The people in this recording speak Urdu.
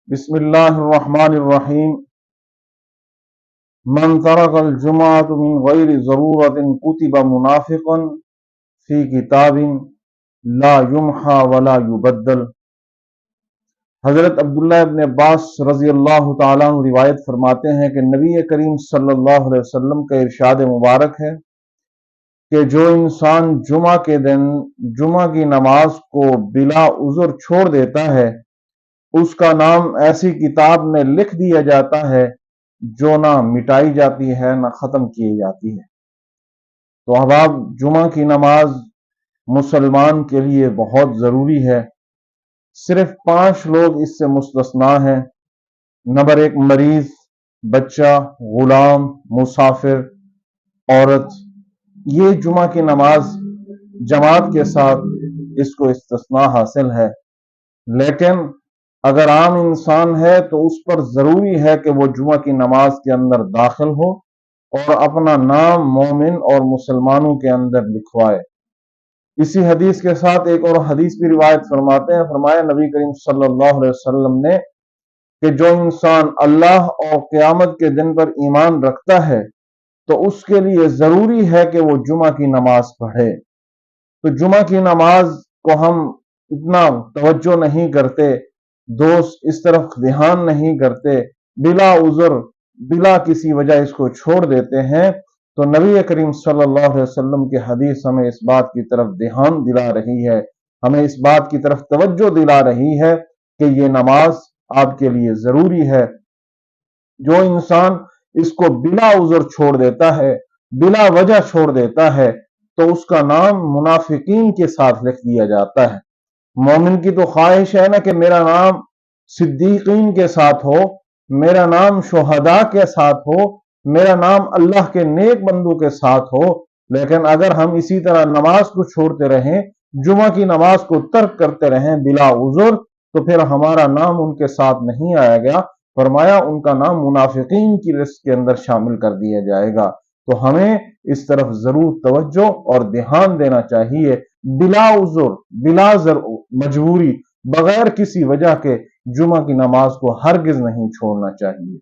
بسم اللہ الرحمن الرحیم من ترک الجمعۃ من غیر ضرورت کتب منافقا فی کتاب لا یمحى ولا یبدل۔ حضرت عبداللہ ابن عباس رضی اللہ تعالیٰ عنہ روایت فرماتے ہیں کہ نبی کریم صلی اللہ علیہ وسلم کا ارشاد مبارک ہے کہ جو انسان جمعہ کے دن جمعہ کی نماز کو بلا عذر چھوڑ دیتا ہے اس کا نام ایسی کتاب میں لکھ دیا جاتا ہے جو نہ مٹائی جاتی ہے نہ ختم کی جاتی ہے۔ تو احباب، جمعہ کی نماز مسلمان کے لیے بہت ضروری ہے۔ صرف 5 لوگ اس سے مستثنا ہیں۔ نمبر 1، مریض، بچہ، غلام، مسافر، عورت۔ یہ جمعہ کی نماز جماعت کے ساتھ اس کو استثناء حاصل ہے، لیکن اگر عام انسان ہے تو اس پر ضروری ہے کہ وہ جمعہ کی نماز کے اندر داخل ہو اور اپنا نام مومن اور مسلمانوں کے اندر لکھوائے۔ اسی حدیث کے ساتھ ایک اور حدیث بھی روایت فرماتے ہیں، فرمایا نبی کریم صلی اللہ علیہ وسلم نے کہ جو انسان اللہ اور قیامت کے دن پر ایمان رکھتا ہے تو اس کے لیے ضروری ہے کہ وہ جمعہ کی نماز پڑھے۔ تو جمعہ کی نماز کو ہم اتنا توجہ نہیں کرتے، دوست اس طرف دھیان نہیں کرتے، بلا عذر بلا کسی وجہ اس کو چھوڑ دیتے ہیں۔ تو نبی کریم صلی اللہ علیہ وسلم کی حدیث ہمیں اس بات کی طرف دھیان دلا رہی ہے، ہمیں اس بات کی طرف توجہ دلا رہی ہے کہ یہ نماز آپ کے لیے ضروری ہے۔ جو انسان اس کو بلا عذر چھوڑ دیتا ہے، بلا وجہ چھوڑ دیتا ہے، تو اس کا نام منافقین کے ساتھ لکھ دیا جاتا ہے۔ مومن کی تو خواہش ہے نا کہ میرا نام صدیقین کے ساتھ ہو، میرا نام شہداء کے ساتھ ہو، میرا نام اللہ کے نیک بندوں کے ساتھ ہو۔ لیکن اگر ہم اسی طرح نماز کو چھوڑتے رہیں، جمعہ کی نماز کو ترک کرتے رہیں بلا عذر، تو پھر ہمارا نام ان کے ساتھ نہیں آئے گا۔ فرمایا ان کا نام منافقین کی لسٹ کے اندر شامل کر دیا جائے گا۔ تو ہمیں اس طرف ضرور توجہ اور دھیان دینا چاہیے۔ بلا عذر، بلا مجبوری، بغیر کسی وجہ کے جمعہ کی نماز کو ہرگز نہیں چھوڑنا چاہیے۔